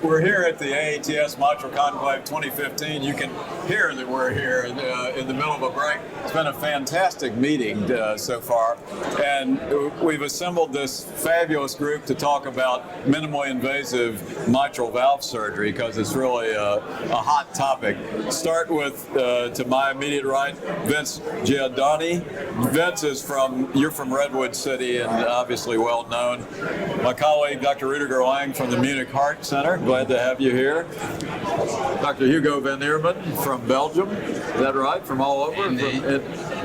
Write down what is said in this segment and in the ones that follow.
We're here at the AATS Mitral Conclave 2015. You can hear that we're here in the middle of a break. It's been a fantastic meeting so far, and we've assembled this fabulous group to talk about minimally invasive mitral valve surgery because it's really a hot topic. Start with, to my immediate right, Vince Giordani. Vince is you're from Redwood City and obviously well known. My colleague, Dr. Rudiger Lang from the Munich Heart Center. Glad to have you here. Dr. Hugo van Eerman from Belgium. Is that right? From all over?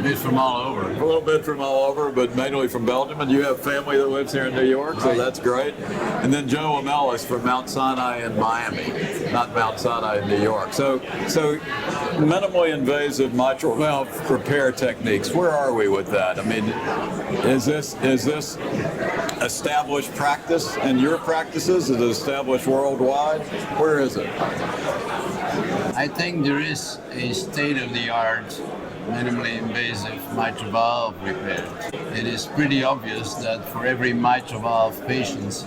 He's from all over. A little bit from all over, but mainly from Belgium. And you have family that lives here in New York, so that's great. And then Joe Amelis from Mount Sinai in Miami, not Mount Sinai in New York. So minimally invasive mitral valve repair techniques, where are we with that? I mean, is this established practice in your practices? Is it established worldwide? Where is it? I think there is a state-of-the-art minimally invasive mitral valve repair. It is pretty obvious that for every mitral valve patient,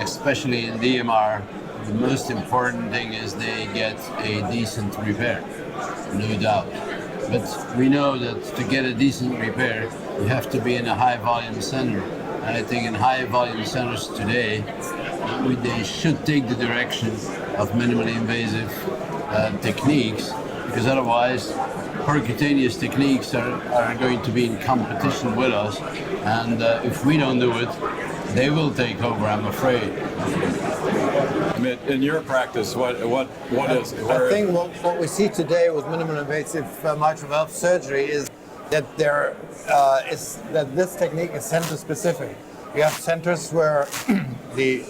especially in DMR, the most important thing is they get a decent repair, no doubt. But we know that to get a decent repair, you have to be in a high-volume center. And I think in high-volume centers today, they should take the direction of minimally invasive techniques, because otherwise percutaneous techniques are going to be in competition with us. And if we don't do it, they will take over, I'm afraid. In your practice, what is it? I think what we see today with minimally invasive mitral valve surgery is that this technique is center specific. We have centers where the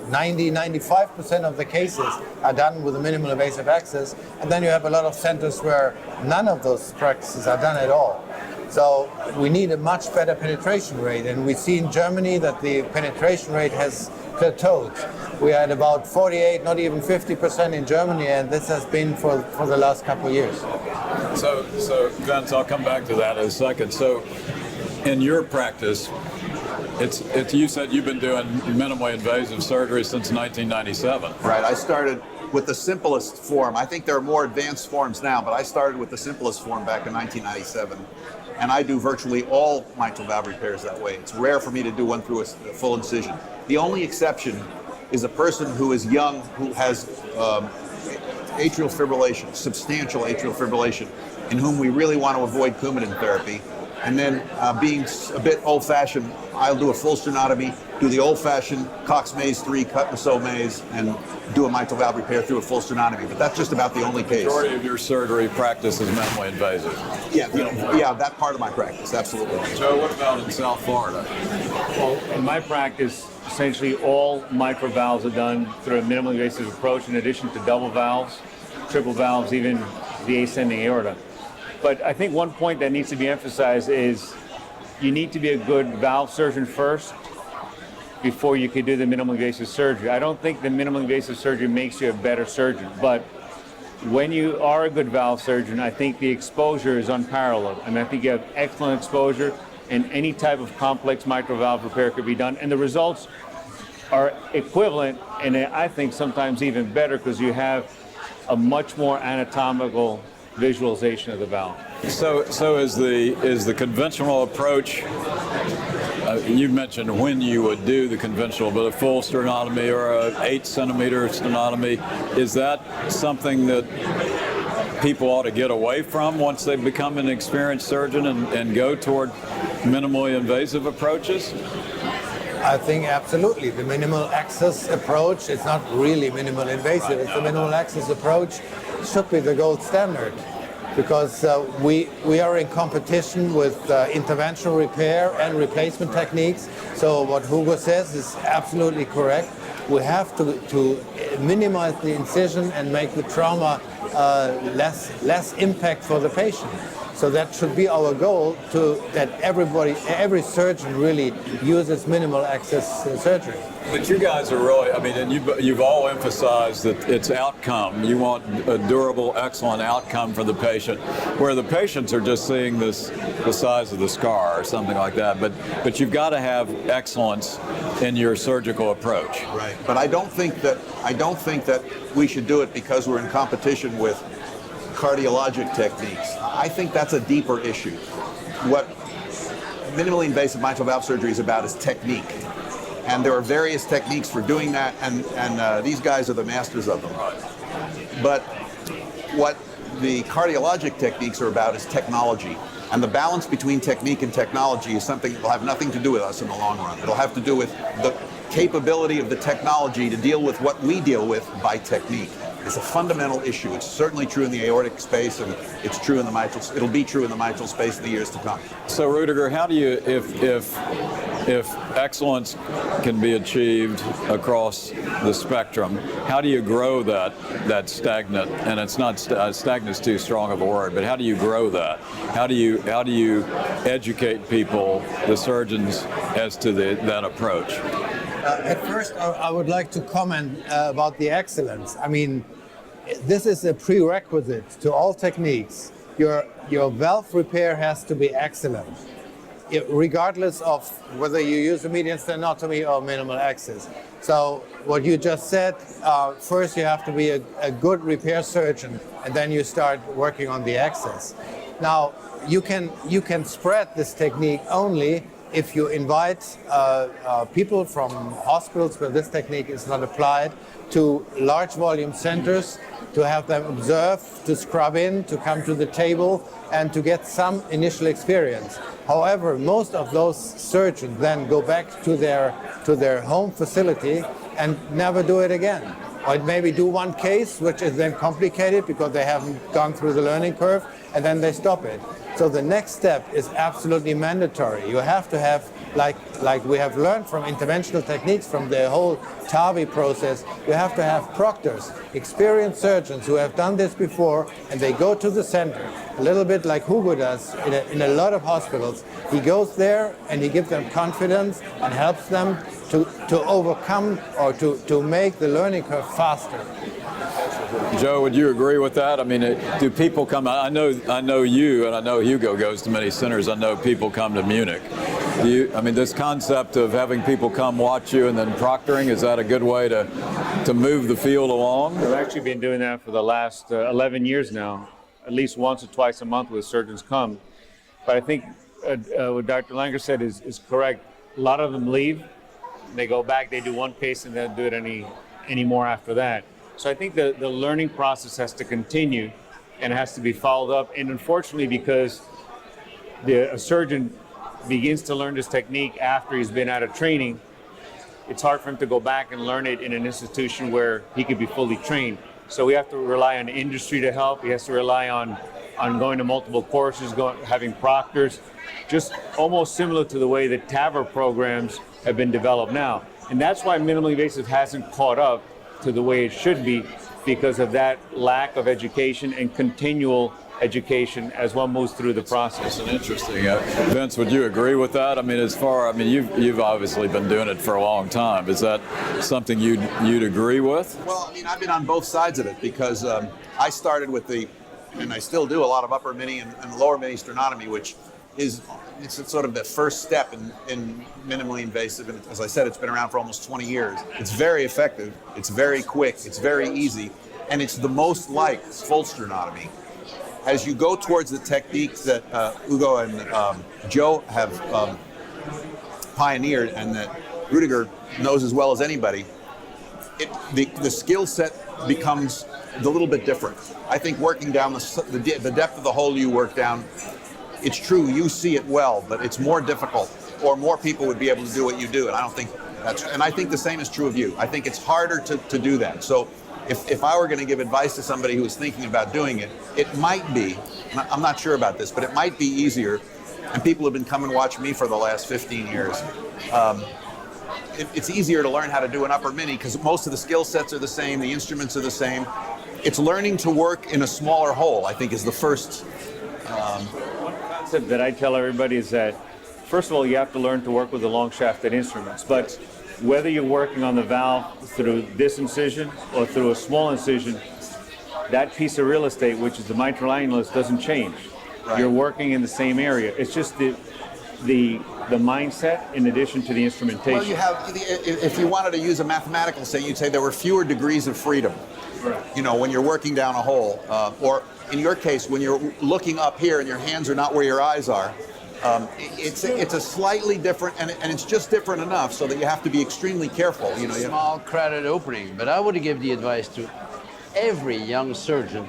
95% of the cases are done with a minimal invasive access, and then you have a lot of centers where none of those practices are done at all. So we need a much better penetration rate, and we see in Germany that the penetration rate has plateaued. We had about 48, not even 50% in Germany, and this has been for the last couple of years. So Vince, I'll come back to that in a second. So in your practice, you said you've been doing minimally invasive surgery since 1997. Right, I started with the simplest form. I think there are more advanced forms now, but I started with the simplest form back in 1997. And I do virtually all mitral valve repairs that way. It's rare for me to do one through a full incision. The only exception is a person who is young, who has atrial fibrillation, substantial atrial fibrillation, in whom we really want to avoid Coumadin therapy. And then being a bit old-fashioned, I'll do a full sternotomy, do the old-fashioned Cox-Maze 3 cut and sew maze, and do a mitral valve repair through a full sternotomy. But that's just about the only case. The majority of your surgery practice is minimally invasive. Yeah, that part of my practice, absolutely. Joe, what about in South Florida? Well, in my practice, essentially all mitral valves are done through a minimally invasive approach, in addition to double valves, triple valves, even the ascending aorta. But I think one point that needs to be emphasized is you need to be a good valve surgeon first before you can do the minimally invasive surgery. I don't think the minimally invasive surgery makes you a better surgeon, but when you are a good valve surgeon, I think the exposure is unparalleled. I mean, I think you have excellent exposure, and any type of complex mitral valve repair could be done, and the results are equivalent, and I think sometimes even better, because you have a much more anatomical visualization of the valve. So is the conventional approach, you mentioned when you would do the conventional, but a full sternotomy or a 8-centimeter sternotomy, is that something that people ought to get away from once they become an experienced surgeon and go toward minimally invasive approaches? I think absolutely. The minimal access approach is not really minimal invasive. It's the minimal access approach should be the gold standard, because we are in competition with interventional repair and replacement techniques. So what Hugo says is absolutely correct. We have to minimize the incision and make the trauma less impact for the patient. So that should be our goal, that every surgeon really uses minimal access surgery. But you guys are really, I mean, and you've all emphasized that it's outcome. You want a durable, excellent outcome for the patient, where the patients are just seeing the size of the scar or something like that. But you've got to have excellence in your surgical approach. Right. But I don't think that we should do it because we're in competition with cardiologic techniques. I think that's a deeper issue. What minimally invasive mitral valve surgery is about is technique. And there are various techniques for doing that, and these guys are the masters of them. But what the cardiologic techniques are about is technology. And the balance between technique and technology is something that will have nothing to do with us in the long run. It'll have to do with the capability of the technology to deal with what we deal with by technique. It's a fundamental issue. It's certainly true in the aortic space, and it's true in the mitral. It'll be true in the mitral space in the years to come. So, Rudiger, how do you, if excellence can be achieved across the spectrum, how do you grow that stagnant? And it's not stagnant's too strong of a word, but how do you grow that? How do you educate people, the surgeons, as to that approach? At first, I would like to comment about the excellence. I mean, this is a prerequisite to all techniques. Your valve repair has to be excellent, regardless of whether you use a median sternotomy or minimal access. So what you just said, first you have to be a good repair surgeon, and then you start working on the access. Now, you can spread this technique only if you invite people from hospitals where this technique is not applied to large volume centers, to have them observe, to scrub in, to come to the table, and to get some initial experience. However, most of those surgeons then go back to their home facility and never do it again. Or maybe do one case, which is then complicated because they haven't gone through the learning curve, and then they stop it. So the next step is absolutely mandatory. You have to have, like we have learned from interventional techniques, from the whole TAVI process, you have to have proctors, experienced surgeons who have done this before, and they go to the center, a little bit like Hugo does in a lot of hospitals. He goes there and he gives them confidence and helps them to overcome or to make the learning curve faster. Joe, would you agree with that? I mean, do people come? I know you, and I know Hugo goes to many centers. I know people come to Munich. This concept of having people come watch you and then proctoring, is that a good way to move the field along? We've actually been doing that for the last 11 years now, at least once or twice a month with surgeons come. But I think what Dr. Langer said is correct. A lot of them leave, they go back, they do one case, and then do it any more after that. So I think the learning process has to continue and it has to be followed up. And unfortunately, because a surgeon begins to learn this technique after he's been out of training, it's hard for him to go back and learn it in an institution where he could be fully trained. So we have to rely on the industry to help. He has to rely on going to multiple courses, having proctors, just almost similar to the way the TAVR programs have been developed now. And that's why minimally invasive hasn't caught up to the way it should be, because of that lack of education and continual education as one moves through the process. That's interesting. Vince, would you agree with that? You've obviously been doing it for a long time. Is that something you'd agree with? Well, I've been on both sides of it because I started with and I still do a lot of upper mini and lower mini sternotomy, which it's sort of the first step in minimally invasive. And as I said, it's been around for almost 20 years. It's very effective. It's very quick. It's very easy. And it's the most like full sternotomy. As you go towards the techniques that Hugo and Joe have pioneered and that Rudiger knows as well as anybody, the skill set becomes a little bit different. I think working down the depth of the hole you work down, it's true, you see it well, but it's more difficult, or more people would be able to do what you do, and I think the same is true of you. I think it's harder to do that. So if I were going to give advice to somebody who was thinking about doing it, it might be, I'm not sure about this, but it might be easier, and people have been coming and watching me for the last 15 years. It's easier to learn how to do an upper mini because most of the skill sets are the same, the instruments are the same. It's learning to work in a smaller hole, I think, is the first One concept that I tell everybody is that, first of all, you have to learn to work with the long shafted instruments. But whether you're working on the valve through this incision or through a small incision, that piece of real estate, which is the mitral annulus, doesn't change. Right. You're working in the same area. It's just the mindset in addition to the instrumentation. Well, you have, if you wanted to use a mathematical saying, you'd say there were fewer degrees of freedom. Right. You know, when you're working down a hole, or in your case, when you're looking up here and your hands are not where your eyes are, it's a slightly different, and it's just different enough so that you have to be extremely careful. You know, Small credit opening, but I would give the advice to every young surgeon,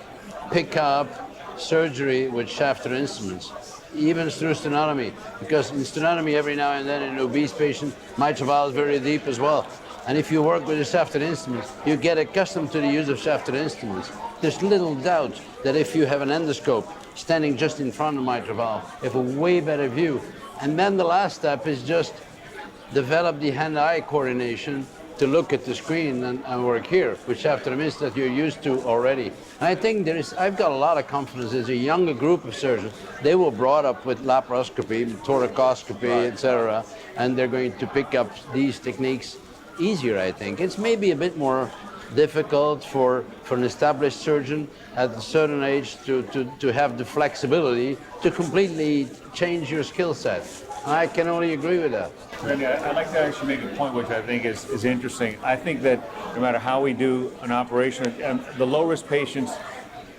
pick up surgery with shafted instruments, even through sternotomy, because in sternotomy every now and then in an obese patient, mitral valve is very deep as well. And if you work with a shafted instrument, you get accustomed to the use of shafted instruments. There's little doubt that if you have an endoscope standing just in front of the mitral valve, you have a way better view. And then the last step is just develop the hand-eye coordination to look at the screen and work here, with shafted instruments that you're used to already. And I think I've got a lot of confidence. There's a younger group of surgeons. They were brought up with laparoscopy, thoracoscopy, etc., and they're going to pick up these techniques easier, I think. It's maybe a bit more difficult for an established surgeon at a certain age to have the flexibility to completely change your skill set. I can only agree with that. Randy, I'd like to actually make a point which I think is interesting. I think that no matter how we do an operation, the low-risk patients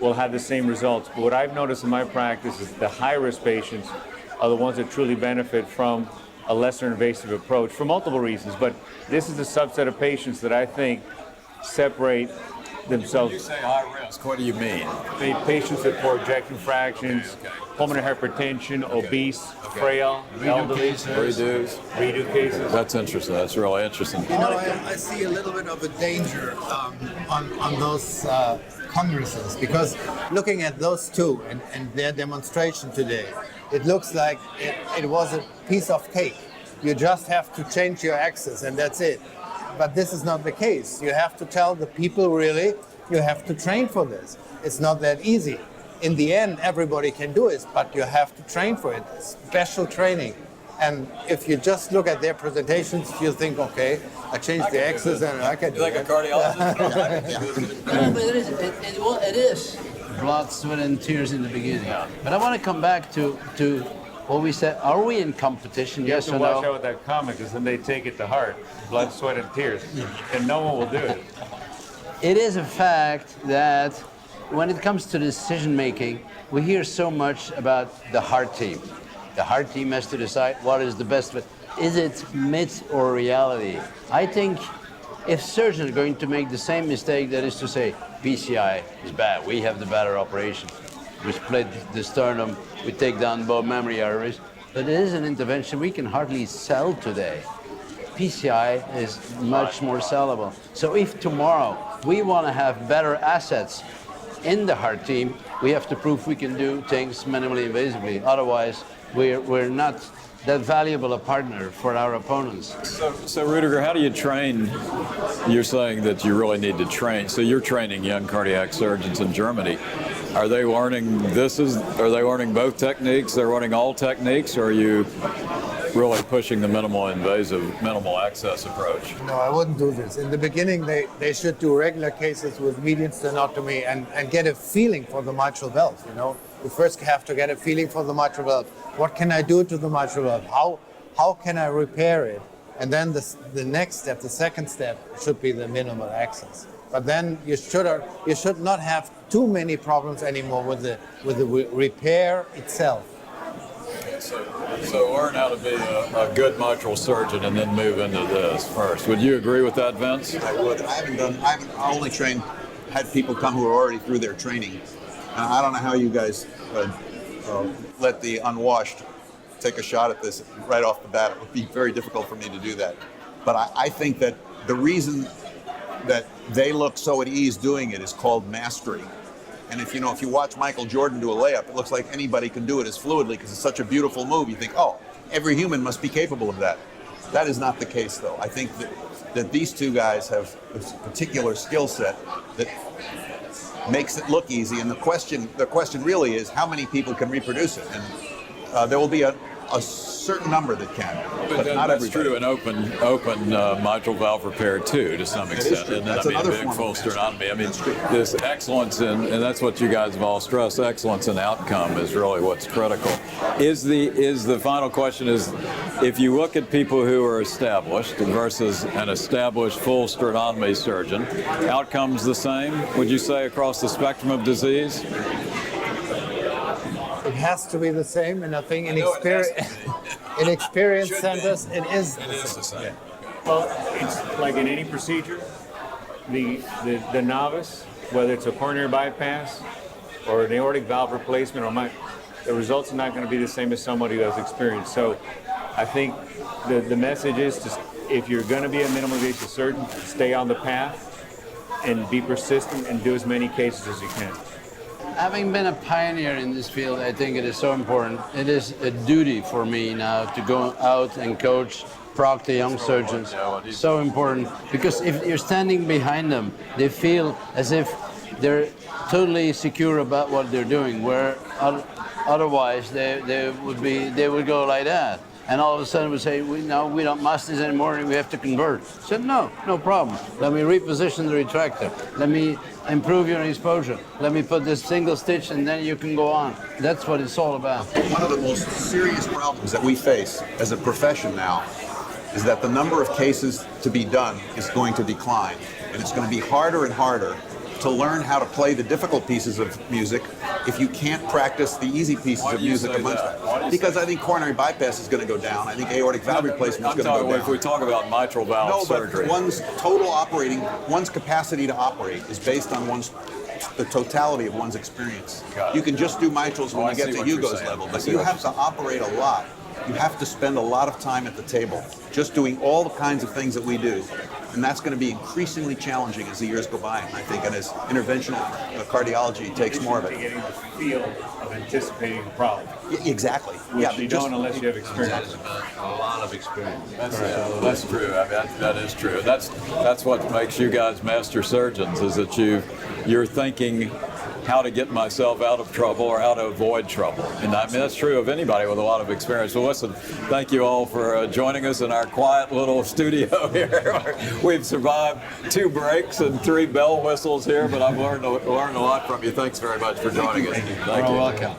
will have the same results. But what I've noticed in my practice is the high-risk patients are the ones that truly benefit from a lesser invasive approach for multiple reasons. But this is a subset of patients that I think separate themselves. When you say high risk, what do you mean? The patients with poor ejection fractions, pulmonary hypertension, obese, frail, elderly, redo cases. That's interesting. That's really interesting. You know, I see a little bit of a danger on those congresses, because looking at those two and their demonstration today, it looks like it was a piece of cake. You just have to change your axis and that's it. But this is not the case. You have to tell the people, really, you have to train for this. It's not that easy. In the end, everybody can do it, but you have to train for it. Special training. And if you just look at their presentations, you think, okay, I changed the axis and I can do it. You like a cardiologist? No, but it is. Blood, sweat, and tears in the beginning. But I want to come back to what we said. Are we in competition? You Yes have or to watch no? out with that comment, because then they take it to heart. Blood, sweat, and tears. And no one will do it. It is a fact that when it comes to decision making, we hear so much about the heart team. The heart team has to decide what is the best fit. Is it myth or reality? I think if surgeons are going to make the same mistake, that is to say, PCI is bad, we have the better operation. We split the sternum, we take down both memory arteries, but it is an intervention we can hardly sell today. PCI is much more sellable. So if tomorrow we want to have better assets in the heart team, we have to prove we can do things minimally invasively. Otherwise, we're not that valuable a partner for our opponents. So Rudiger, how do you train? You're saying that you really need to train. So you're training young cardiac surgeons in Germany. Are they learning are they learning both techniques? They're learning all techniques, or are you really pushing the minimal invasive, minimal access approach? No, I wouldn't do this. In the beginning, they should do regular cases with median sternotomy and get a feeling for the mitral valve, you know. You first have to get a feeling for the mitral valve. What can I do to the mitral valve? How can I repair it? And then the next step, the second step, should be the minimal access. But then you should not have too many problems anymore with the repair itself. So learn how to be a good mitral surgeon and then move into this first. Would you agree with that, Vince? I would. I only had people come who are already through their training. And I don't know how you guys let the unwashed take a shot at this right off the bat. It would be very difficult for me to do that. But I think that the reason that they look so at ease doing it is called mastery. And if you watch Michael Jordan do a layup, it looks like anybody can do it as fluidly because it's such a beautiful move. You think, oh, every human must be capable of that. That is not the case, though. I think that these two guys have a particular skill set that makes it look easy. And the question really is how many people can reproduce it. And there will be a certain number that can, but not that's everybody. true in open mitral valve repair too, to some extent. true. And That's I mean, another big form full of cancer. sternotomy. I mean, this excellence in, and that's what you guys have all stressed. Excellence in outcome is really what's critical. Is the final question is, if you look at people who are established versus an established full sternotomy surgeon, outcomes the same? Would you say across the spectrum of disease? It has to be the same, and I think in know it has experience, in experienced Should be. centers, it is. It is the same. Well, it's like in any procedure, the novice, whether it's a coronary bypass or an aortic valve replacement, the results are not going to be the same as somebody who has experience. So I think the message is if you're going to be a minimally invasive surgeon, stay on the path and be persistent and do as many cases as you can. Having been a pioneer in this field, I think it is so important. It is a duty for me now to go out and coach, proctor young surgeons. So important, because if you're standing behind them, they feel as if they're totally secure about what they're doing, where otherwise they would go like that. And all of a sudden we say, we don't must this anymore and we have to convert. I said, no problem. Let me reposition the retractor. Let me improve your exposure. Let me put this single stitch and then you can go on. That's what it's all about. One of the most serious problems that we face as a profession now is that the number of cases to be done is going to decline. And it's going to be harder and harder to learn how to play the difficult pieces of music if you can't practice the easy pieces Why of do you music say amongst that? them. Why do you Because say I think coronary bypass is going to go down. I think aortic valve replacement is I'm going to go talking, down. if we talk about mitral valve No, surgery. but one's capacity to operate is based on the totality of one's experience. Got it. You can just do mitrals when I you get see to what you're Hugo's saying. level, I but see you what have to you're saying. operate a lot. You have to spend a lot of time at the table, just doing all the kinds of things that we do. And that's going to be increasingly challenging as the years go by, and I think, and as interventional cardiology takes more of To it. getting the feel of anticipating the problem, Exactly. which but you just- don't unless you have experience. A lot of experience. That's true. I mean, that is true. That's what makes you guys master surgeons, is that you're thinking how to get myself out of trouble or how to avoid trouble. And I mean, that's true of anybody with a lot of experience. Well, listen, thank you all for joining us in our quiet little studio here. We've survived 2 breaks and 3 bell whistles here, but I've learned a lot from you. Thanks very much for joining us. Thank you. You're welcome.